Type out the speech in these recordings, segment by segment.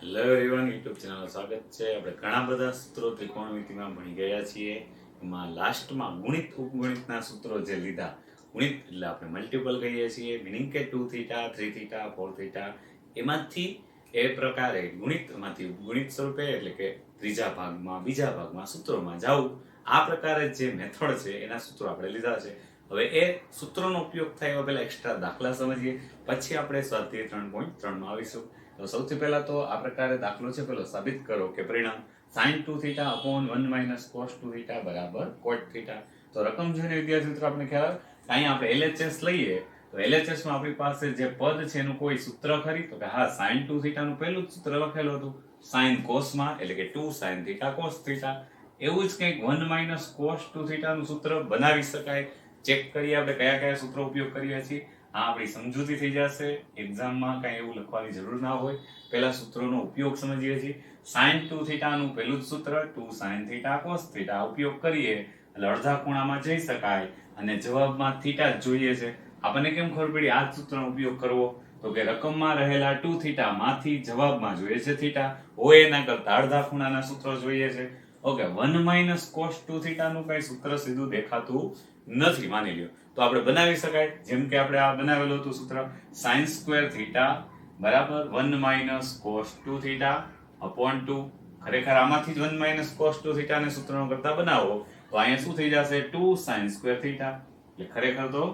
Hello everyone, YouTube channel સ્વાગત છે. આપણે ઘણા બધા સૂત્રો ત્રિકોણમિતિમાં ભણી ગયા છીએ. એમાં લાસ્ટમાં ગુણિત ઉપગુણિતના સૂત્રો જે લીધા, ગુણિત એટલે આપણે મલ્ટિપલ કહીએ છીએ, મિનિંગ કે 2 થીટા 3 થીટા 4 થીટા, એમાંથી એ પ્રકારે ગુણિતમાંથી ઉપગુણિત સ્વરૂપે એટલે કે ત્રીજા ભાગમાં બીજા ભાગમાં સૂત્રોમાં જવું, આ પ્રકારે જે મેથડ છે એના સૂત્રો આપણે લીધા છે. હવે એ સૂત્રોનો ઉપયોગ થાય એવા પહેલા એક્સ્ટ્રા દાખલા સમજીએ, પછી આપણે સ્વાધ્યાય 3.3 માં આવીશું. તો સૌથી પહેલા તો આ પ્રકારે દાખલો છે, પેલો સાબિત કરો કે પરિણામ sin 2 theta upon 1 - cos 2 theta બરાબર cot થીટા. તો રકમ જોઈને વિદ્યાર્થી મિત્રો આપણે ખ્યાલ આવે કે અહીંયા આપણે LHS લઈએ તો LHS માં આપણી પાસે જે પદ છે એનું કોઈ સૂત્ર ખરી? તો કે હા, sin 2 થીટા નું પહેલું જ સૂત્ર લખેલું હતું, sin cos માં એટલે કે 2 sin થીટા cos થીટા. એવું જ કંઈક 1 - cos 2 થીટા નું સૂત્ર બનાવી શકાય. ચેક કરીએ આપણે કયા કયા સૂત્રો ઉપયોગ કરીએ છીએ. આ આપણી સમજૂતી થઈ જશે. એક્ઝામમાં કાંઈ એવું લખવાની જરૂર ના હોય. પહેલા સૂત્રોનો ઉપયોગ સમજીએ છીએ. sin 2 થીટા નું પહેલું જ સૂત્ર 2 sin થીટા cos થીટા ઉપયોગ કરીએ એટલે અડધા ખૂણામાં જઈ શકાય અને જવાબમાં થીટા જ જોઈએ છે. આપણને કેમ ખબર પડી આ જ સૂત્રનો ઉપયોગ કરવો? તો કે રકમમાં રહેલા 2 થીટા માંથી જવાબમાં જોઈએ છે થીટા, હોય એના કરતા અડધા ખૂણાના સૂત્રો જોઈએ છે. ઓકે, 1 - cos 2 થીટા નું કઈ સૂત્ર સીધું દેખાતું નથી, માની લ્યો. તો આપણે બનાવી શકાય. જેમ કે આપણે આ બનાવેલું હતું સૂત્ર sin સ્ક્વેર થીટા બરાબર 1 - cos 2 થીટા અપોન 2. ખરેખર આમાંથી જ 1 - cos 2 થીટા ને સૂત્રનો કરતા બનાવો તો અહીંયા શું થઈ જશે? 2 sin સ્ક્વેર થીટા. એટલે ખરેખર તો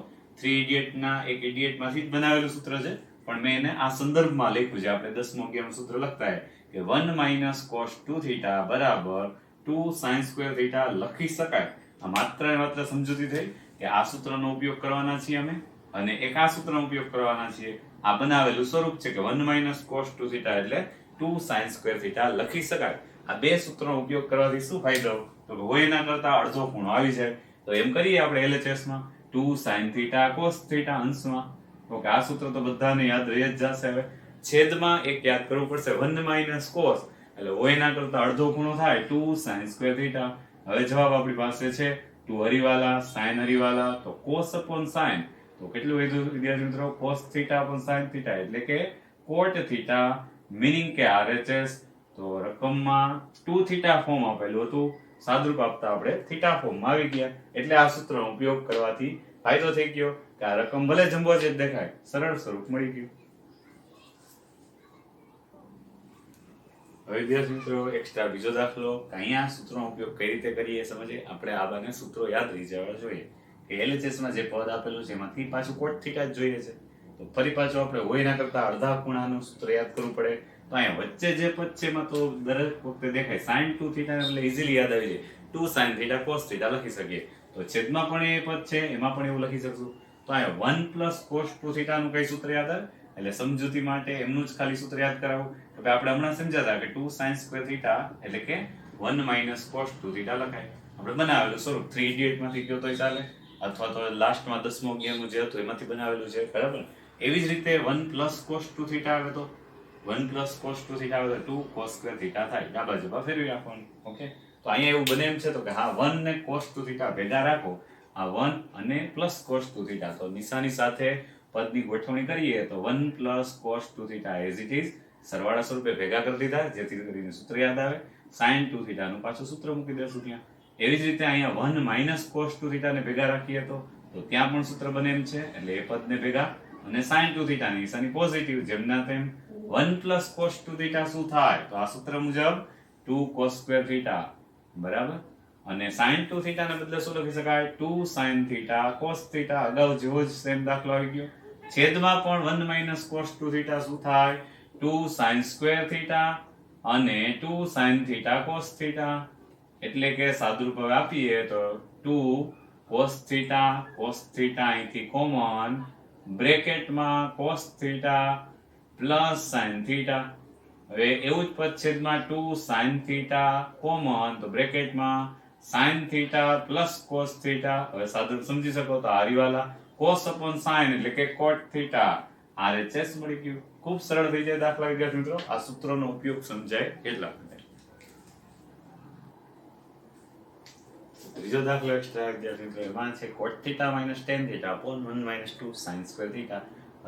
3 ઇડિયટ ના એક ઇડિયટ માંથી જ બનાવેલું સૂત્ર છે, પણ મેં એને આ સંદર્ભમાં લખ્યું છે. આપણે 10મો અગિયારમું સૂત્ર લખતા હોય કે 1 - cos 2 થીટા બરાબર 2 sin સ્ક્વેર થીટા લખી શકાય. આ માત્ર ને માત્ર સમજૂતી થઈ કે આ સૂત્રનો ઉપયોગ કરવાના છીએ અમે, અને એક આ સૂત્રનો ઉપયોગ કરવાના છીએ. આ બનાવેલું સ્વરૂપ છે કે 1 - cos 2 થીટા એટલે 2 sin સ્ક્વેર થીટા લખી શકાય. આ બે સૂત્રનો ઉપયોગ કરવાથી શું ફાયદો? તો કે હોય એના કરતા અડધો ખૂણો આવી જાય. તો એમ કરીએ આપણે LHS માં 2 sin થીટા cos થીટા અંશમાં. તો કે આ સૂત્ર તો બધાને યાદ રહી જ જશે. હવે છેદમાં એક યાદ કરવું પડશે, 1 - cos એટલે હોય એના કરતા અડધો ખૂણો થાય 2 sin સ્ક્વેર થીટા. હવે જવાબ આપણી પાસે છે 2 હરીવાલા sin હરીવાલા, તો cos upon sin તો કેટલું વધ્યું વિદ્યાર્થી મિત્રો? cos theta upon sin theta એટલે કે cot થીટા, મીનિંગ કે RHS. તો રકમમાં 2 થીટા ફોર્મ આપેલું હતું, સાદુરૂપ આપતા આપણે થીટા ફોર્મમાં આવી ગયા. એટલે આ સૂત્રનો ઉપયોગ કરવાથી ફાયદો થઈ ગયો કે આ રકમ ભલે જમ્બો જ દેખાય, સરળ સ્વરૂપ મળી ગયું. હવે વિદ્યાર્થી મિત્રો એક્સ્ટ્રા બીજો દાખલો કે અહીંયા સૂત્રનો ઉપયોગ કઈ રીતે કરીએ સમજીએ. આપણે આ બંને સૂત્રો યાદ રહી જવા જોઈએ કે LHS માં જે પદ આપેલું છે એમાંથી પાછું cot થીટા જ જોઈએ છે. તો ફરી પાછું આપણે હોય એના કરતા અડધા ખૂણાનું સૂત્ર યાદ કરવું પડે. તો અહીંયા વચ્ચે જે પદ છે એમાં તો દરેક વખતે દેખાય sin 2 થીટા એટલે ઈઝીલી યાદ આવી જાય, 2 sin થીટા cos થીટા લખી શકીએ. તો છેદમાં પણ એ પદ છે એમાં પણ એવું લખી શકશું. તો અહીંયા 1 + cos 2 થીટા નું કઈ સૂત્ર યાદ આવે? એટલે સમજૂતી માટે એમનું જ ખાલી સૂત્ર યાદ કરાવું. તો કે આપણે હમણાં સમજાતા કે 2 sin સ્ક્વેર થીટા એટલે કે 1 - cos 2 થીટા લખાય. આપણે બનાવેલું સ્વરૂપ 3 ઇડિયટ માંથી કયો તોય ચાલે, અથવા તો લાસ્ટમાં 10મો અગિયારમું જે હતું એમાંથી બનાવેલું છે, બરાબર. એવી જ રીતે 1 + cos 2 થીટા આવે તો 1 + cos 2 થીટા આવે તો 2 cos સ્ક્વેર થીટા થાય. ડાબા જબા ફેરવી નાખવાનું. ઓકે, તો અહીંયા એવું બને એમ છે તો કે હા 1 ને cos 2 થીટા ભેગા રાખો, આ 1 અને પ્લસ cos 2 થીટા, તો નિશાની સાથે પદની ગોઠવણી કરીએ તો 1 + cos 2 theta as it is સરવાળા સ્વરૂપે ભેગા કરી દીધા, જેથી કરીને સૂત્ર યાદ આવે. sin 2 થીટા નું પાછું સૂત્ર મૂકી દેશું ત્યાં. એવી જ રીતે અહીંયા 1 - cos 2 થીટા ને ભેગા રાખીએ તો ત્યાં પણ સૂત્ર બને એમ છે. એટલે એ પદને ભેગા અને sin 2 થીટા ની નિશાની પોઝિટિવ, જેમના તેમ 1 + cos 2 થીટા શું થાય? તો આ સૂત્ર મુજબ 2 cos સ્ક્વેર થીટા બરાબર. અને sin 2 થીટા ને બદલે શું લખી શકાય? 2 sin થીટા cos થીટા. અગાઉ જેવો જ સેમ દાખલો આવી ગયો. છેદમાં પણ 1 - cos 2 થીટા શું થાય? 2 sin સ્ક્વેર થીટા અને 2 sin થીટા cos થીટા. એટલે કે સાદુરૂપ હવે આપીએ તો 2 cos થીટા અહીંથી કોમન, બ્રેકેટમાં cos theta plus sin theta. હવે એવું જ પદ છેદમાં 2 sin થીટા કોમન, તો બ્રેકેટમાં sin theta plus cos theta. હવે સાદુરૂપ સમજી શકો તો હરીવાલા cos upon sin એટલે કે cot થીટા. RHS મળી ગયું. ખૂબ સરળ થઈ જાય દાખલા વિદ્યાર્થી મિત્રો, આ સૂત્રોનો ઉપયોગ સમજાય એટલા માટે. ત્રીજો દાખલો એક્સ્ટ્રા વિદ્યાર્થી મિત્રો એમાં છે cot θ - tan θ upon 1 - 2 sin square theta.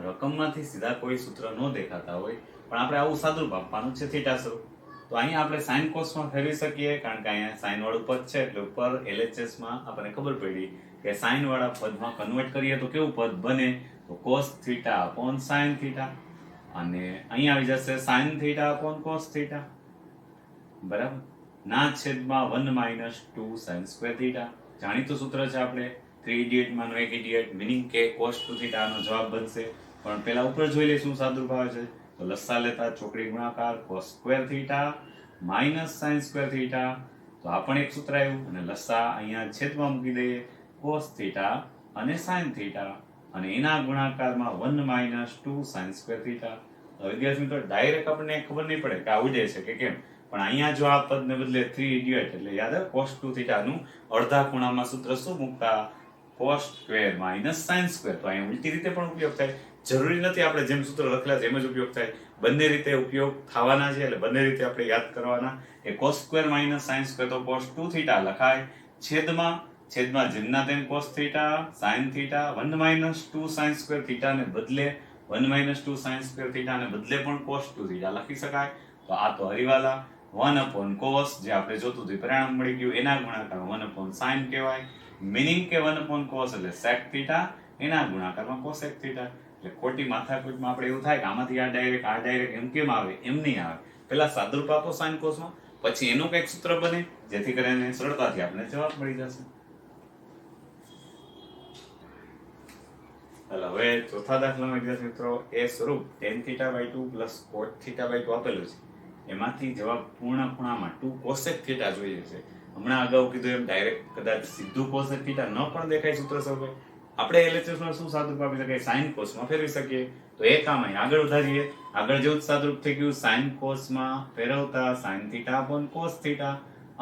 રકમમાંથી સીધા કોઈ સૂત્ર ન દેખાતા હોય પણ આપણે આવું સાદુરૂપ આપવાનું છે થીટા સ્વરૂપ. તો અહીંયા આપણે સાઇન કોસમાં ફેરવી શકીએ કારણ કે અહીંયા સાઇન વાળું પદ છે એટલે ઉપર LHS માં આપણને ખબર પડી કે સાઇન વાળા પદમાં કન્વર્ટ કરીએ તો કેવું પદ બને, તો cos theta upon sine theta, અને અહીંયા આવી જશે sine theta upon cos theta, બરાબર, ના છેદમાં 1 માઇનસ 2 સાઇન સ્ક્વેર થીટા. જાણીતું સૂત્ર છે આપણે 3 ઇડિયટ માંનો 1 ઇડિયટ, મીનિંગ કે cos 2 થીટા નો જવાબ બનશે. પણ પહેલા ઉપર જોઈ લઈશું સાદુરૂપ આવે છે તો લસા લેતા ચોકડી ગુણાકાર cos square theta minus sine square theta, તો આ પણ એક સૂત્ર આવ્યું, અને લસા અહીંયા છેદમાં મૂકી દઈએ cos થીટા અને sin થીટા, અને એના ગુણાકારમાં 1 માઇનસ 2 સાઇન સ્ક્વેર થીટા. તો વિદ્યાર્થી મિત્રો ડાયરેક્ટ આપણને ખબર નહીં પડે કે આ ઉડે છે કે કેમ, પણ અહીંયા જો આ પદને બદલે 3 ઇડિયટ એટલે યાદ આવે cos 2 થીટા નું અડધા ખૂણામાં સૂત્ર શું મૂકતા, cos square minus sin square. તો અહીંયા ઉલટી રીતે પણ ઉપયોગ થાય, જરૂરી નથી આપણે જેમ સૂત્ર લખેલા છે એમ જ ઉપયોગ થાય, બંને રીતે ઉપયોગ થવાના છે, એટલે બંને રીતે આપણે યાદ કરવાના કે cos square minus sin square તો cos 2 થીટા લખાય, છેદમાં જેમના તેમ cos theta sin theta 1 minus 2 sin square theta ને બદલે 1 માઇનસ 2 sin સ્ક્વેર થીટા ને બદલે પણ cos 2 થીટા લખી શકાય. તો આ તો હરીવાલા 1 upon cos જે આપણે જોતું હતું પરિણામ મળી ગયું, એના ગુણાકારમાં 1 upon sin કહેવાય, મીનિંગ કે 1 upon cos એટલે sec થીટા, એના ગુણાકારમાં cosec થીટા. એટલે ખોટી માથાકૂટમાં આપણે એવું થાય કે આમાંથી આ ડાયરેક્ટ એમ કેમ આવે, એમ નહીં આવે. પહેલા સાદુરૂપ આપો sin cos માં, પછી એનું કંઈક સૂત્ર બને જેથી કરીને સરળતાથી આપણે જવાબ મળી જશે. હવે ચોથા દાખલામાં વિદ્યાર્થી મિત્રો એ સ્વરૂપ tan theta by 2 plus cot theta by 2 આપેલું છે, એમાંથી જવાબ પૂર્ણ ખૂણામાં 2 cosec theta જોઈએ છે. હમણાં અગાઉ કીધું એમ ડાયરેક્ટ કદાચ સીધું cosec theta ન પણ દેખાય સૂત્ર સ્વરૂપે, આપણે LHS માં શું સાદુરૂપ આપી શકીએ, sin cos માં ફેરવી શકીએ. તો એ કામ અહીં આગળ વધારીએ, આગળ જેવું જ સાદુરૂપ થઈ ગયું, sin cos માં ફેરવતા sin theta upon cos theta,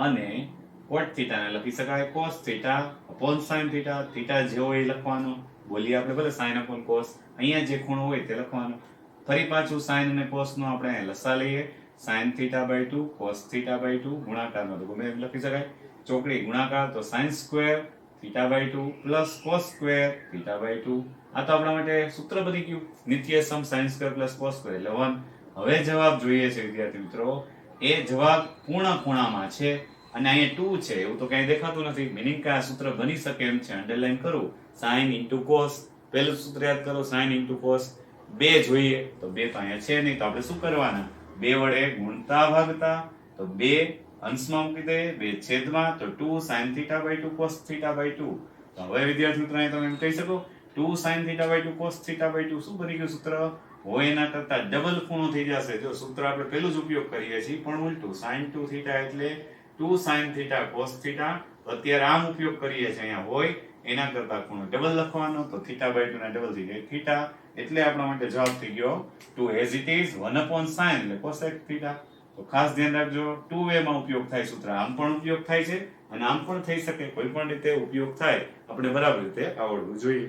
અને cot theta ને લખી શકાય cos theta upon sin theta. theta જેવો એ લખવાનો, બોલીએ આપણે ભલે sin upon cos, અહીંયા જે ખૂણો હોય તે લખવાનો. ફરી પાછું sin અને cos નો આપણે લસા લઈએ, sin theta by 2 cos theta by 2 ગુણાકારમાં તો ગમે એમ લખી શકાય, ચોકડી ગુણાકાર તો sin square theta by 2 plus cos square theta by 2. આ તો આપણા માટે સૂત્ર બની ગયું, નિત્ય સમ sin square plus cos square એટલે 1. હવે જવાબ જોઈએ છે વિદ્યાર્થી મિત્રો, એ જવાબ પૂર્ણ ખૂણામાં છે અને અહીંયા 2 છે એવું તો કઈ દેખાતું નથી, મીનિંગ કે આ સૂત્ર બની શકે એમ છે. અંડરલાઈન કરું, sin into cos, પહેલું સૂત્ર યાદ કરો sin into cos. 2 જોઈએ તો 2 તો અહીંયા છે નહીં, તો આપણે શું કરવાના, 2 વડે ગુણતા ભાગતા, તો 2 અંશમાં મૂકી દે, 2 છેદમાં, તો 2 sin theta by 2 cos theta by 2. તો હવે વિદ્યાર્થી મિત્રો અહીં તમે એમ કહી શકો 2 sin theta by 2 cos theta by 2 શું બની ગયું સૂત્ર, હોય એના કરતા ડબલ ખૂણો થઈ જશે. જો સૂત્ર આપણે પહેલું જ ઉપયોગ કરીએ છીએ પણ ઉલટું, sin 2 theta એટલે 2 sin theta cos theta. અત્યારે આમ ઉપયોગ કરીએ છીએ, અહીંયા હોય એના કરતા ખૂણો ડબલ લખવાનો, તો theta by 2 ના ડબલ થઈ જાય theta, એટલે આપણા માટે જવાબ થઈ ગયો 2 as it is 1 upon sin એટલે cosec theta. તો ખાસ ધ્યાન રાખજો, 2 વે માં ઉપયોગ થાય સૂત્ર, આમ પણ ઉપયોગ થાય છે અને આમ પણ થઈ શકે, કોઈ પણ રીતે ઉપયોગ થાય આપણે બરાબર રીતે આવડવું જોઈએ.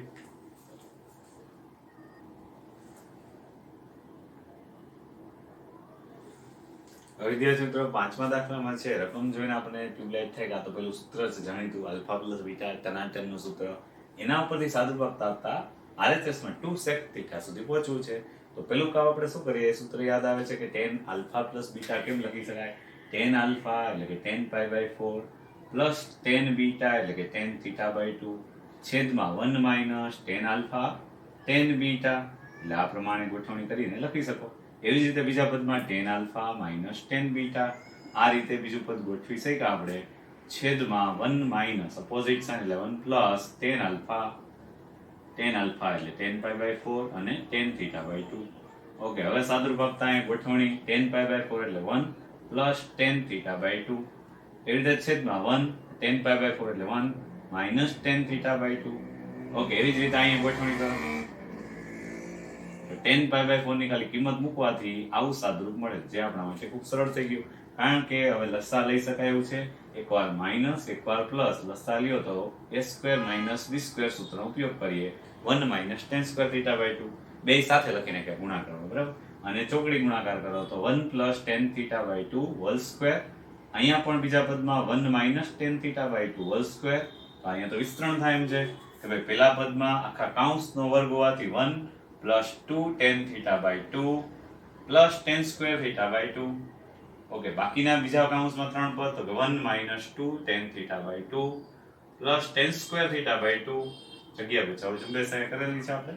વિદ્યાર્થી મિત્રો પાંચમા દાખલામાં છે, રકમ જોઈને આપણે ટ્યુબલાઇટ થાય કે આ તો પેલું સૂત્ર છે જાણીતું આલ્ફા પ્લસ બીટા ટનાટન નું સૂત્ર, એના ઉપરથી સાદુરૂપ આપતા આપતા RHS માં 2 sec theta સુધી પહોંચવું છે. તો પેલું કામ આપણે શું કરીએ, સૂત્ર યાદ આવે છે કે tan આલ્ફા પ્લસ બીટા કેમ લખી શકાય, tan આલ્ફા એટલે કે tan pi by 4 plus tan beta એટલે કે tan theta by 2 છેદમાં 1 minus tan alpha tan beta, એટલે આ પ્રમાણે ગોઠવણી કરીને લખી શકો. એવી જ રીતે બીજા પદમાં tan alpha minus tan beta, આ રીતે બીજું પદ ગોઠવી શક્યા આપણે, છેદમાં 1 માઇનસ અપોઝિટ સાઇન એટલે 1 પ્લસ tan આલ્ફા એટલે tan pi by 4 અને tan theta by 2. ઓકે, હવે સાદુરૂપ આપતા અહીં ગોઠવણી tan pi by 4 એટલે 1 પ્લસ tan theta by 2, એવી રીતે છેદમાં 1 tan pi by 4 એટલે 1 minus tan theta by 2. Okay, એવી જ રીતે અહીં ગોઠવણી કરો, tan pi by 4 ની ખાલી કિંમત મૂકવાથી આવું સાદુરૂપ મળે, જે આપણા માટે ખૂબ સરળ થઈ ગયું. કારણ કે હવે લસા લઈ શકાય એવું છે, એકવાર માઇનસ એકવાર પ્લસ, લસા લ્યો તો a square minus b square સૂત્રનો ઉપયોગ કરીએ, 1 minus tan square theta by 2, બે સાથે લખીને કે ગુણાકાર કરો, બરાબર, અને ચોકડી ગુણાકાર કરો તો 1 plus tan theta by 2 whole square. અહીંયા પણ બીજા પદમાં 1 minus tan theta by 2 whole square. તો અહીંયા તો વિસ્તરણ થાય એમ છે કે ભાઈ પેલા પદમાં આખા કૌંસનો વર્ગ હોવાથી 1 plus 2 tan theta by 2 plus tan square theta by 2. Okay, બાકીના બીજા કાઉન્સમાં 3 પદ તો કે 1 minus 2 tan theta by 2 plus tan square theta by 2 જગ્યા બચાવો ઝુંબેશ કરેલી છે આપણે,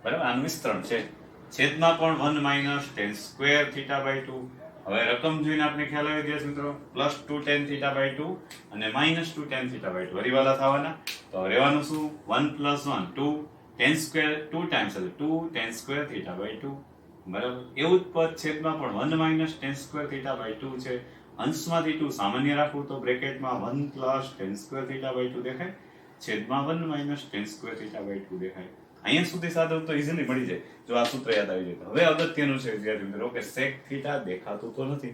બરાબર. આનું વિસ્તરણ છે, છેદમાં પણ 1 minus tan square theta by 2. હવે રકમ જોઈને આપણે ખ્યાલ આવી ગયા મિત્રો, પ્લસ 2 tan થીટા બાય 2 અને માઇનસ 2 tan થીટા બાય 2 હરીવાલા થવાના. તો રહેવાનું શું, 1 પ્લસ 1 2 tan સ્ક્વેર 2 ટાઈમ્સ એટલે 2 tan સ્ક્વેર થીટા બાય 2, બરાબર. એવું જ પદ છેદમાં પણ 1 minus tan square theta by 2 છે. અંશમાંથી 2 સામાન્ય રાખવું તો બ્રેકેટમાં 1 plus tan square theta by 2 દેખાય, છેદમાં 1 minus tan square theta by 2 દેખાય. અહીંયા સુધી સાદું તો ઇઝીલી મળી જાય જો આ સૂત્ર યાદ આવી જાય. હવે અગત્યનું છે વિદ્યાર્થી મિત્રો કે sec થીટા દેખાતું તો નથી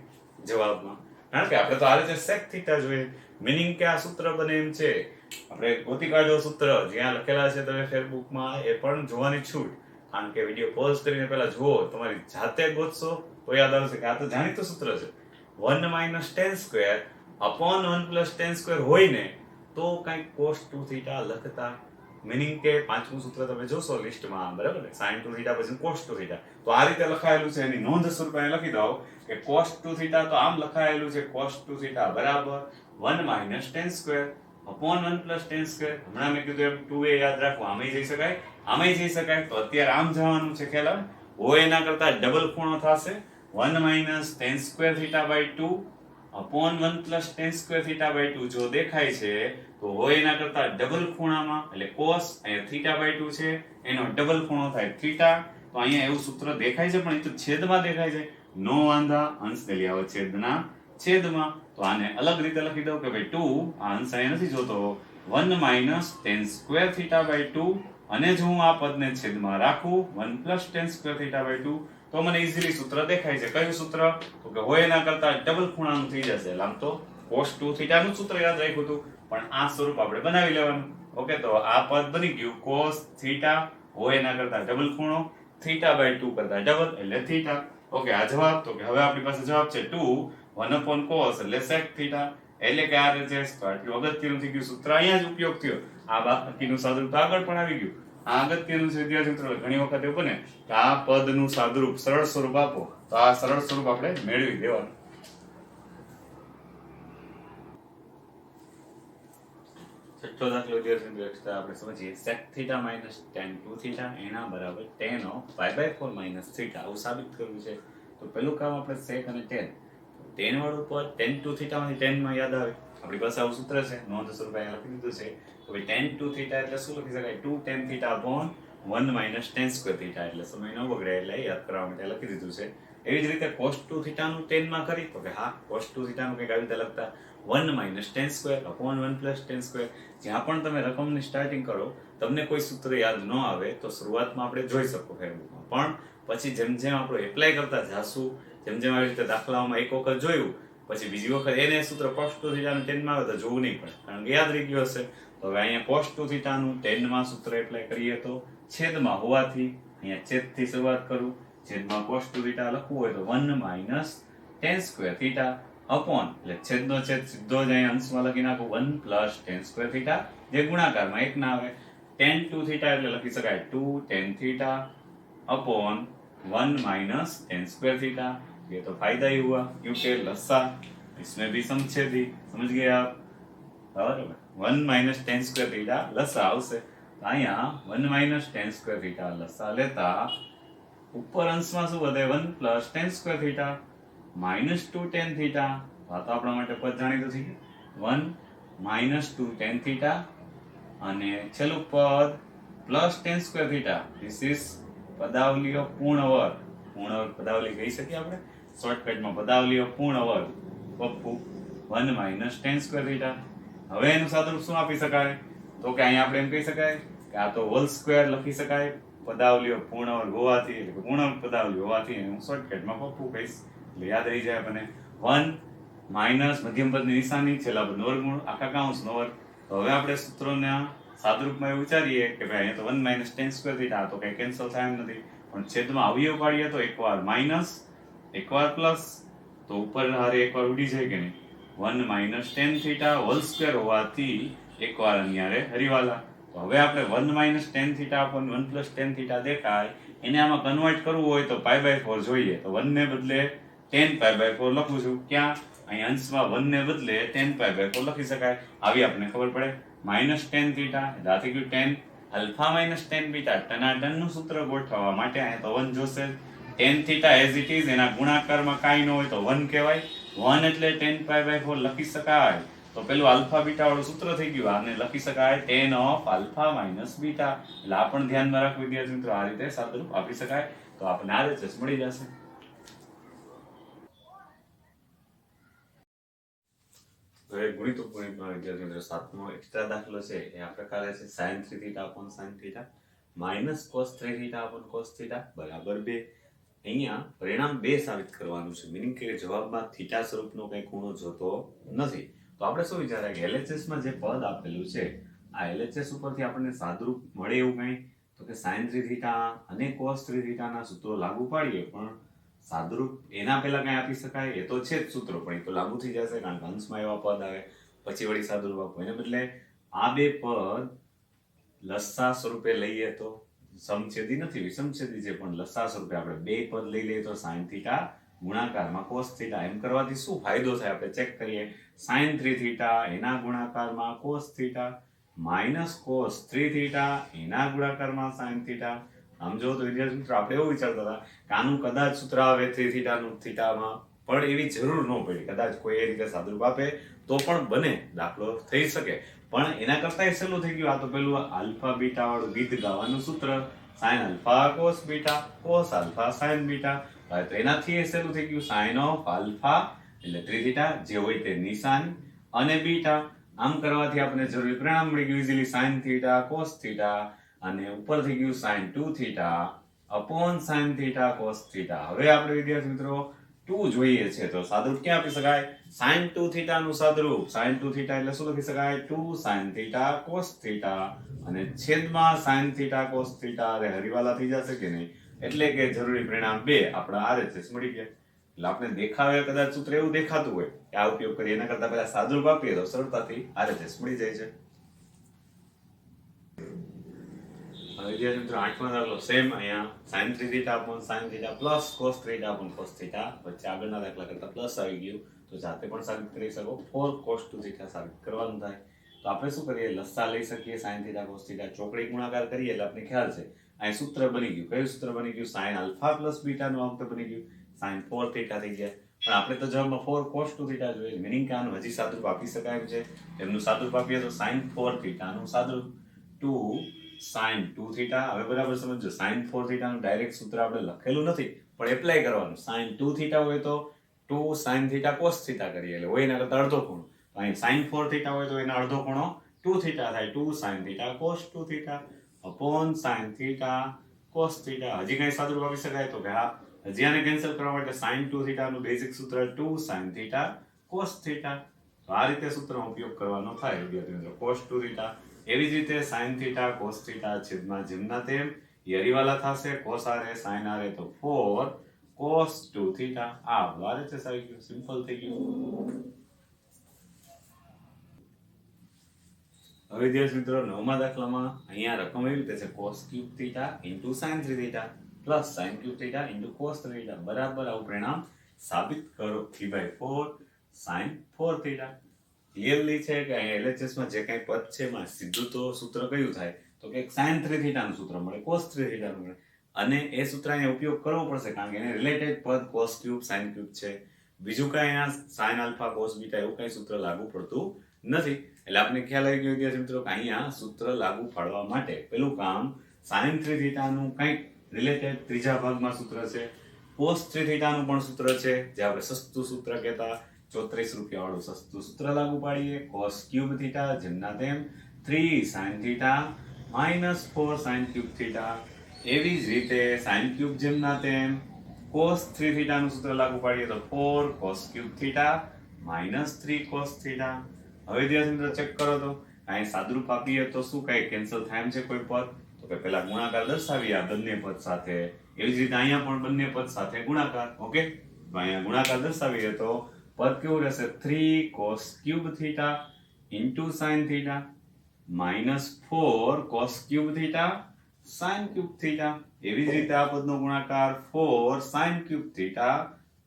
જવાબમાં, કારણ કે આપણે તો આ રીતે sec થીટા જોઈએ, મીનિંગ કે આ સૂત્ર બને એમ છે. આપણે ગોતી કાઢો સૂત્ર જ્યાં લખેલા છે તમે ફેસબુકમાં, એ પણ જોવાની છૂટ, કારણ કે વિડીયો પોઝ કરીને પહેલા જુઓ, તમારી જાતે ગોતશો તો યાદ આવશે કે આ તો જાણીતું સૂત્ર છે. 1 minus tan square upon 1 plus tan square હોય ને તો કંઈક cos 2 થીટા લખતા, મીનિંગ કે પાંચમું સૂત્ર તમે જોશો લિસ્ટમાં, બરાબર ને, sin 2 થીટા પછી cos 2 થીટા, તો આ રીતે લખાયેલું છે. એની નોંધ સ્વરૂપે લખી દો કે cos 2 થીટા તો આમ લખાયેલું છે, cos 2 થીટા બરાબર 1 minus tan square upon 1 plus tan square. હમણાં મેં કીધું એમ 2a યાદ રાખવું, આમેય જઈ શકાય આમેય જઈ શકાય, તો અત્યારે આમ જવાનું છે, ખ્યાલ આવે. હોય એના કરતા ડબલ ખૂણો થશે, 1 minus tan square theta by 2 upon 1 plus tan square theta by 2 જો દેખાય છે તો હોય એના કરતા ડબલ ખૂણામાં, એટલે cos અહીંયા થીટા બાય 2 છે એનો ડબલ ખૂણો થાય થીટા. તો અહીંયા એવું સૂત્ર દેખાય છે પણ એ તો છેદમાં દેખાય છે, નો વાંધા, અંશને લઈ આવો છેદના છેદમાં. તો આને અલગ રીતે લખી દઉં કે ભાઈ 2 આ અંશ અહીંયા નથી જોતો, 1 minus tan square theta by 2, અને જો હું આ પદને છેદમાં રાખું 1 plus tan square theta by 2 તો મને ઇઝીલી સૂત્ર દેખાય છે. કયું સૂત્ર, તો કે હોય એના કરતા ડબલ ખૂણાનું થઈ જશે. આમ તો cos 2 થીટા નું સૂત્ર યાદ રાખ્યું હતું, પણ આ સ્વરૂપ આપણે બનાવી લેવાનું. ઓકે, તો આ પદ બની ગયું cos થીટા હોય એના કરતા ડબલ ખૂણો થીટા બાય 2 કરતા ડબલ એટલે થીટા. ઓકે, આ જવાબ, તો કે હવે આપણી પાસે જવાબ છે 2 1 upon cos એટલે sec થીટા, એટલે કે આ રીતે. તો આટલું અગત્યનું થઈ ગયું, સૂત્ર અહીંયા જ ઉપયોગ થયો. આ બાકીનું સાદુરૂપ આગળ પણ આવી ગયું. આ અગત્યનું છે વિદ્યાર્થી મિત્રો, ઘણી વખત એવું બને કે આ પદનું સાદુરૂપ સરળ સ્વરૂપ આપો, તો આ સરળ સ્વરૂપ આપણે મેળવી દેવાનું. છઠ્ઠો દાખલો વિદ્યાર્થી મિત્રો આપણે સમજીએ, sec theta minus tan 2 theta એના બરાબર tan of pi by 4 minus theta, આવું સાબિત કરવું છે. તો પેલું કામ આપણે sec અને tan, tan વાળું પદ tan 2 થીટા માંથી tan માં યાદ આવે, આપણી પાસે આવું સૂત્ર છે, નોંધ સ્વરૂપે અહીંયા લખી દીધું છે. તો ભાઈ tan 2 થીટા એટલે શું લખી શકાય, 2 tan theta upon 1 minus tan square theta, એટલે સમય ન બગડે એટલે યાદ કરવા માટે લખી દીધું છે. એવી જ રીતે cos 2 થીટાનું tan માં કરી, તો કે હા cos 2 થીટાનું કંઈક આવી રીતે લખતા 1 minus tan square upon 1 plus tan square. જ્યાં પણ તમે રકમની સ્ટાર્ટિંગ કરો, તમને કોઈ સૂત્ર યાદ ન આવે તો શરૂઆતમાં આપણે જોઈ શકો ફેસબુકમાં, પણ પછી જેમ જેમ આપણે એપ્લાય કરતા જાશું, જેમ જેમ આવી રીતે દાખલાઓમાં એક વખત જોયું પછી બીજી વખત એને સૂત્ર cos 2 થીટાનું tan માં આવે તો જોવું નહીં પડે, કારણ કે યાદ રહી ગયું હશે. તો હવે અહીંયા cos 2 થીટાનું tan માં સૂત્ર એપ્લાય કરીએ તો છેદમાં હોવાથી અહીંયા છેદથી શરૂઆત કરું, છેદમાં cos 2 થીટા લખવું હોય તો 1 minus tan square theta upon, એટલે છેદનો છેદ સીધો જ અહીંયા અંશમાં લખી નાખું 1 પ્લસ tan સ્ક્વેર થીટા, જે ગુણાકારમાં એક ના આવે. tan 2 થીટા એટલે લખી શકાય 2 tan theta upon 1 minus tan square theta. ये तो फायदा ही हुआ क्योंकि लसा इसमें भी समछेदी, समझ गए आप, बराबर. 1 माइनस tan स्क्वायर थीटा लसा આવશે, અહીંયા 1 માઇનસ tan સ્ક્વેર થીટા લસા લેતા ઉપર અંશમાં શું વધે 1 plus tan square theta minus 2 tan theta. આ તો આપણા માટે પદ જાણીતું થઈ ગયું, 1 માઇનસ 2 tan થીટા અને છેલ્લું પદ plus tan square theta. This is પદાવલીઓ પૂર્ણ વર્ગ. પૂર્ણ વર્ગ પદાવલી કહી શકીએ આપણે શોર્ટકટમાં, પદાવલીઓ પૂર્ણ વર્ગ Pappu 1 minus tan square theta. હવે એનું સાદુરૂપ શું આપી શકાય, તો કે અહીંયા આપણે એમ કહી શકાય કે આ તો હોલ સ્ક્વેર લખી શકાય પદાવલીઓ પૂર્ણ વર્ગ હોવાથી, એટલે કે પૂર્ણ પદાવલી હોવાથી હું શોર્ટકટમાં પપ્પુ કહીશ એટલે યાદ રહી જાય આપણને. 1 માઇનસ મધ્યમ પદની નિશાની, છેલ્લા પદનો વર્ગમૂળ, આખા કૌંસનો વર્ગ. તો હવે આપણે સૂત્રોના સાદુરૂપમાં એવું વિચારીએ કે ભાઈ અહીંયા તો 1 માઇનસ tan સ્ક્વેર થીટા તો કઈ કેન્સલ થાય એમ નથી, પણ છેદમાં અવયવ પાડીએ તો એકવાર માઇનસ એકવાર પ્લસ, તો ઉપર હારે એકવાર ઉડી જાય કે નહીં. 1 minus tan theta whole square હોવાથી એકવાર અહીંયા હરીવાલા. તો હવે આપણે 1 minus tan theta upon 1 plus tan theta દેખાય એને આમાં કન્વર્ટ કરવું હોય તો π/4 જોઈએ, તો 1 ને બદલે tan π/4 લખું છું. ક્યાં? અહીં અંશમાં 1 ને બદલે tan π/4 લખી શકાય. આવી આપણને ખબર પડે. -tan થીટા એટલે આ થઈ ગયું tan alpha minus tan beta. ટનાટનનું સૂત્ર ગોઠવવા માટે અહીંયા તો 1 જોશે. tan theta as it is, એના ગુણાકારમાં કાંઈ ન હોય તો 1 કહેવાય. 1 એટલે tan π/4 લખી શકાય. તો પેલું આલ્ફા બીટા વાળું સૂત્ર થઈ ગયું. આને લખી શકાય tan of alpha minus beta. એટલે આ પણ ધ્યાનમાં રાખવું વિદ્યાર્થી મિત્રો. આ રીતે સાદુરૂપ આપી શકાય. તો આપણને RHS મળી જશે. હવે ગુણિત ઉપગણિતમાં વિદ્યાર્થી મિત્રો 7મો એક્સ્ટ્રા દાખલો છે એ આ પ્રકારે છે. sin 3θ upon sin θ minus cos 3θ upon cos θ બરાબર 2. અહીંયા પરિણામ 2 સાબિત કરવાનું છે. મીનિંગ કે જવાબમાં થીટા સ્વરૂપનો કંઈ ખૂણો જોતો નથી. તો આપણે શું વિચારે કે LHS માં જે પદ આપેલું છે, આ LHS ઉપરથી આપણને સાદુરૂપ મળે એવું કંઈ, તો કે sin 3θ અને cos 3θ ના સૂત્રો લાગુ પાડીએ, પણ સાદુરૂપ એના પહેલા કઈ આપી શકાય? એ તો છે જ સૂત્રો, પણ એ તો લાગુ થઈ જશે કારણ કે અંશમાં એવા પદ આવે, પછી વળી સાદુરૂપ આપો. એને બદલે આ બે પદ લસા સ્વરૂપે લઈએ તો સમછેદી નથી, વિષમછેદી છે, પણ લસા સ્વરૂપે આપણે બે પદ લઈ લઈએ તો sin θ ગુણાકારમાં cos θ. એમ કરવાથી શું ફાયદો થાય આપણે ચેક કરીએ. sin 3θ એના ગુણાકારમાં cos θ માઇનસ cos 3θ એના ગુણાકારમાં sin θ. આમ જો તો વિદ્યાર્થી મિત્રો આપણે એવું વિચારતા હતા કે આનું કદાચ સૂત્ર આવે 3θ નું થીટામાં, પણ એવી જરૂર ન પડી. કદાચ કોઈ એ રીતે સાદુરૂપ આપે તો પણ બને, દાખલો થઈ શકે. પણ એના કરતા સહેલું થઈ ગયું. આ તો પેલું આલ્ફા બીટા વાળું ગીત ગાવાનું સૂત્ર, sin alpha cos beta cos alpha sin beta. તો એનાથી સહેલું થઈ ગયું. sin ઓફ આલ્ફા એટલે 3θ જે હોય તે નિશાન અને બીટા. આમ કરવાથી આપણે જરૂરી પરિણામ મળી ગયું ઇઝીલી. sin θ cos θ અને ઉપર થઈ ગયું sin 2θ upon sin θ cos θ. હવે આપણે વિદ્યાર્થી મિત્રો 2 જોઈએ છે, તો સાદુરૂપ ક્યાં આપી શકાય? sin 2θ નું સાદુરૂપ. sin 2θ એટલે શું લખી શકાય? 2 sin θ cos θ અને છેદમાં sin θ cos θ. અરે હરીવાલા થઈ જશે કે નહીં? એટલે કે જરૂરી પરિણામ 2 આપણા RHS મળી ગયા. એટલે આપણે દેખાવે કદાચ સૂત્ર એવું દેખાતું હોય કે આ ઉપયોગ કરીએ, એના કરતા પહેલા સાદુરૂપ આપીએ તો સરળતાથી RHS મળી જાય છે. વિદ્યાર્થી મિત્રો 8મો દાખલો સેમ. અહીંયા sin 3θ upon sin θ plus cos 3θ upon cos θ. વચ્ચે આગળના દાખલા કરતા પ્લસ આવી ગયું, તો જાતે પણ સાબિત કરી શકો. 4 cos 2θ સાબિત કરવાનું થાય. તો આપણે શું કરીએ? લસા લઈ શકીએ sin θ cos θ. ચોકડી ગુણાકાર કરીએ એટલે આપણે ખ્યાલ છે. અહીં સૂત્ર બની ગયું. કયું સૂત્ર બની ગયું? sin આલ્ફા પ્લસ બીટા નું અંક બની ગયું. sin 4θ થઈ ગયા. પણ આપણે તો જવાબમાં 4 cos 2θ જોઈએ. મીનિંગ કે આનું હજી સાદુરૂપ આપી શકાય એમ છે. એમનું સાદુરૂપ આપીએ તો sin 4θ નું સાદુરૂપ 2 sin 2θ. હવે બરાબર સમજો, sin 4θ નું ડાયરેક્ટ સૂત્ર આપણે લખેલું નથી, પણ એપ્લાય કરવાનું. sin 2θ હોય તો 2 sin θ cos θ કરીએ એટલે હોય એના કરતા અડધો ખૂણો. અહીં sin 4θ હોય તો એનો અડધો ખૂણો 2θ થાય. 2 sin θ cos 2θ upon sin θ cos θ. હજી કઈ સાદુરૂપ આપી શકાય? તો કે હા, હજી આને કેન્સલ કરવા માટે sin 2θ નું બેઝિક સૂત્ર 2 sin θ cos θ. તો આ રીતે સૂત્રનો ઉપયોગ કરવાનો થાય વિદ્યાર્થી મિત્રો. cos 2θ એવી જ રીતે sin θ cos θ છેદમાં જેમના તેમ એ હરીવાલા થશે. cos r sin r તો 4 cos 2θ. આ RHS આવી ગયું. સિમ્પલ થઈ ગયું. હવે વિદ્યાર્થી મિત્રો 9મા દાખલામાં અહીંયા રકમ એવી રીતે છે cos cube θ into sin 3θ plus sin cube θ into cos 3θ બરાબર આવું પરિણામ સાબિત કરો. 3/4 sin 4θ. ક્લિયરલી છે કે અહીં LHS માં જે કંઈ પદ છે એમાં સીધું તો સૂત્ર કયું થાય? તો કે sin 3θ નું સૂત્ર મળે, cos 3θ નું મળે. અને એ સૂત્ર અહીંયા ઉપયોગ કરવો પડશે કારણ કે એને રિલેટેડ પદ cos ક્યુબ sin ક્યુબ છે. બીજું કઈ અહીંયા sin આલ્ફા cos બીટા એવું કઈ સૂત્ર લાગુ પડતું નથી. એટલે આપણે ખ્યાલ આવી ગયો વિદ્યાર્થી મિત્રો કે અહીંયા સૂત્ર લાગુ પાડવા માટે પેલું કામ sin 3θ નું કંઈક રિલેટેડ ત્રીજા ભાગમાં સૂત્ર છે. cos 3θ નું પણ સૂત્ર છે, જે આપણે સસ્તું સૂત્ર કહેતા. 34 રૂપિયા વાળું સસ્તું સૂત્ર લાગુ પાડીએ. cos ક્યુબ θ જેમના તેમ 3 sin θ minus 4 sin ક્યુબ θ. એવી જ રીતે sin ક્યુબ જેમના તેમ cos 3θ નું સૂત્ર લાગુ પાડીએ તો 4 cos ક્યુબ θ minus 3 cos θ. હવે વિદ્યાર્થી મિત્રો ચેક કરો તો અહીં સાદુરૂપ આપીએ તો શું કઈ કેન્સલ થાય એમ છે કોઈ પદ? તો કે પહેલા ગુણાકાર દર્શાવીએ આ બંને પદ સાથે. એવી જ રીતે અહીંયા પણ બંને પદ સાથે ગુણાકાર. ઓકે, તો અહીંયા ગુણાકાર દર્શાવીએ તો પદ કેવું રહેશે? 3 cos cube θ into sin θ minus 4 cos cube θ sin cube theta. એવી જ રીતે આ પદનો ગુણાકાર 4 sin cube theta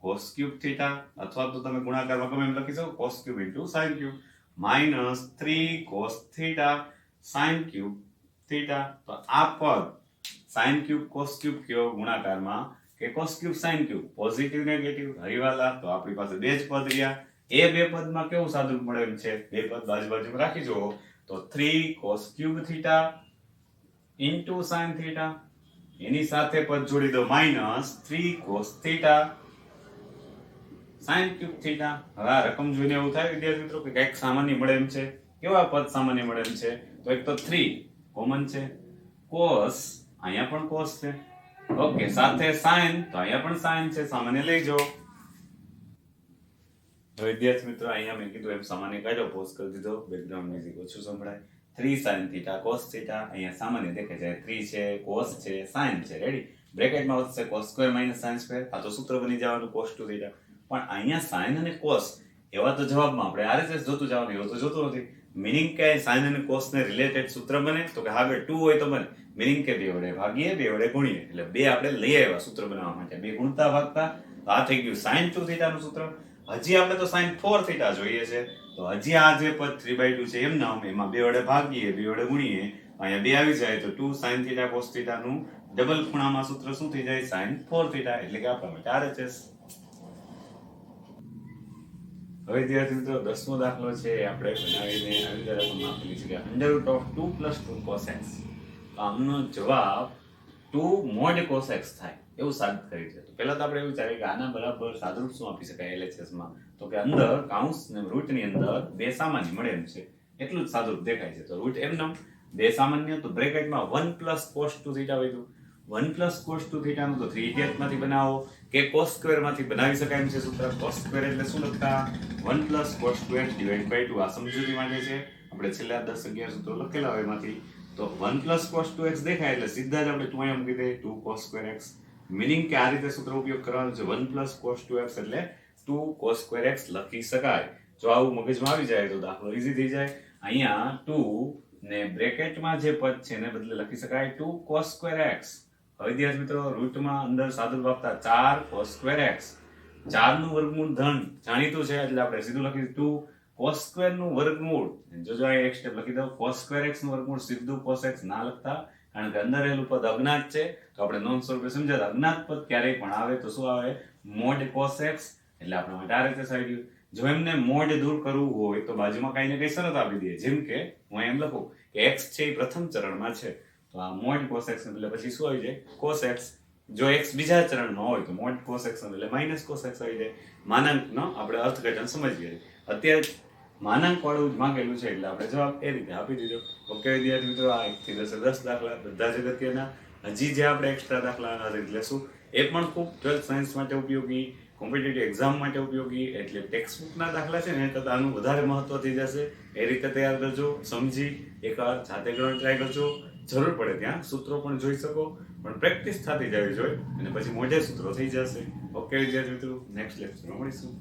cos cube theta, અથવા તો તમે ગુણાકારમાં ગમે એમ લખી શકો cos cube into sin cube, -3 cos theta sin cube theta. તો આ પદ sin ક્યુબ cos ક્યુબ કયો ગુણાકારમાં કે cos cube sin cube, positive negative હરીવાલા. તો આપણી પાસે બે જ પદ રહ્યા. એ બે પદમાં કેવું સાદુરૂપ મળે એમ છે, બે પદ બાજુ બાજુમાં રાખી જુઓ તો 3 cos cube theta into sin theta, એની સાથે પદ જોડી દો -3 cos theta sin cube theta. હવે આ રકમ જોઈને એવું થાય વિદ્યાર્થી મિત્રો કે કંઈક સામાન્ય મળે એમ છે. કેવા પદ સામાન્ય મળે એમ છે? તો એક તો 3 કોમન છે, cos અહીંયા પણ cos છે, ઓકે, સાથે sin તો અહીંયા પણ sin છે, સામાન્ય લઈ જાઓ. હવે વિદ્યાર્થી મિત્રો અહીંયા મેં કીધું એમ સામાન્ય કાઢો, પોઝ કરી દીધો, બેકગ્રાઉન્ડ મ્યુઝિક ઓછું સંભળાય. 3 sin થીટા cos થીટા, અહીંયા સામાન્ય દેખાય છે, 3 છે, cos છે, sin છે, રેડી. બ્રેકેટમાં વધશે cos સ્ક્વેર - sin સ્ક્વેર, આ તો સૂત્ર બની જવાનું cos 2 થીટા. પણ અહીંયા sin અને cos એવા તો જવાબમાં આપણે RHS જોતું જવાનું, એવું તો જોતું નથી. મીનિંગ કે sin અને cos ને રિલેટેડ સૂત્ર બને તો કે આગળ 2 હોય તો બને. મીનિંગ કે બે વડે ભાગીએ, બે વડે ગુણીએ, એટલે બે આપણે લઈ આવ્યા સૂત્ર બનાવવા માટે. બે ગુણતા ભાગતા, તો આ થઈ ગયું sin 2 થીટાનું સૂત્ર. હજી આપણે તો sin 4 થીટા જોઈએ છે, તો હજી આ જે પદ 3/2 છે એમ નામ, એમાં બે વડે ભાગીએ, બે વડે ગુણીએ, અહીંયા બે આવી જાય તો 2 sin થીટા cos થીટાનું ડબલ ખૂણામાં સૂત્ર શું થઈ જાય? sin 4 થીટા, એટલે કે આપણા માટે RHS. હવે વિદ્યાર્થી મિત્રો 10મો દાખલો છે આપણે બનાવીને આવી રીતે રકમ આપેલી છે કે √2 + 2 cos x. આમનો જવાબ 2 mod cos x થાય એવું સાબિત કરી છે. તો પહેલા તો આપણે એવું વિચારીએ કે આના બરાબર સાદુરૂપ શું આપી શકાય LHS માં? તો કે અંદર કૌંસ ને રૂટની અંદર બે સામાન્ય મળે એમ છે, એટલું જ સાદુરૂપ દેખાય છે. તો રૂટ એમનેમ બે સામાન્ય, તો બ્રેકેટમાં 1 + cos 2 થીટા વધ્યું. 1 + cos 2 થીટાનું તો 3 ઇડિયટ માંથી બનાવો કે cos સ્ક્વેર માંથી બનાવી શકાય એમ છે સૂત્ર. cos સ્ક્વેર એટલે શું લખતા? 1 + cos 2x / 2. આ સમજૂતી માટે છે, આપણે છેલ્લા 10-11 સૂત્રો લખેલા હોય એમાંથી. તો 1 + cos 2x દેખાય એટલે સીધા જ આપણે 2 અહીંયા મૂકી દઈએ, 2 cos square x. મીનિંગ કે આ રીતે સૂત્ર ઉપયોગ કરવાનો છે. 1 + cos 2x એટલે 2 cos square x લખી શકાય. જો આવું મગજમાં આવી જાય તો દાખલો ઈઝી થઈ જાય. અહીંયા 2 ને બ્રેકેટમાં જે પદ છે એને બદલે લખી શકાય 2 cos square x. હવે વિદ્યાર્થી મિત્રો રૂટમાં અંદર સાદુરૂપ આપતા 4 cos square x. 4 નું વર્ગમૂળ ધન જાણીતું છે એટલે આપણે સીધું લખી 2 cos square નું વર્ગમૂળ. જો આ એક સ્ટેપ લખી દો, cos square x નું વર્ગમૂળ સીધું cos x ના લખતા, કારણ કે અંદર રહેલું પદ અજ્ઞાત છે. તો આપણે નોંધ સ્વરૂપે સમજાતા, અજ્ઞાત પદ ક્યારેય પણ આવે તો શું આવે? mod cos x, એટલે આપણે માટે RHS આવી ગયું. જો એમને mod દૂર કરવું હોય તો બાજુમાં કઈ ને કઈ શરત આપી દઈએ, જેમ કે હું એમ લખું કે x છે એ પ્રથમ ચરણમાં છે, તો આ mod cos x એટલે પછી શું આવી જાય? cos x. જો x બીજા ચરણમાં હોય તો mod cos x એટલે -cos x આવી જાય. માનાંકનો આપણે અર્થઘટન સમજીએ. અત્યારે માનાંક વાળું જ માંગેલું છે એટલે આપણે જવાબ એ રીતે આપી દીધો. ઓકે વિદ્યાર્થી મિત્રો, આ 1 થી 10 દાખલા બધા જ અગત્યના. હજી જે આપણે એક્સ્ટ્રા દાખલા લેશું એ પણ ખૂબ 12th સાયન્સ માટે ઉપયોગી, કોમ્પિટિટિવ એક્ઝામ માટે ઉપયોગી. એટલે ટેક્સ્ટ બુકના દાખલા છે ને કરતાં આનું વધારે મહત્વ થઈ જશે. એ રીતે તૈયાર કરજો, સમજી એકવાર જાતે કરવાનો ટ્રાય કરજો. જરૂર પડે ત્યાં સૂત્રો પણ જોઈ શકો, પણ પ્રેક્ટિસ થતી જવી જોઈએ અને પછી મોઢે સૂત્રો થઈ જશે. ઓકે વિદ્યાર્થી મિત્રો, નેક્સ્ટ લેક્ચરમાં મળીશું.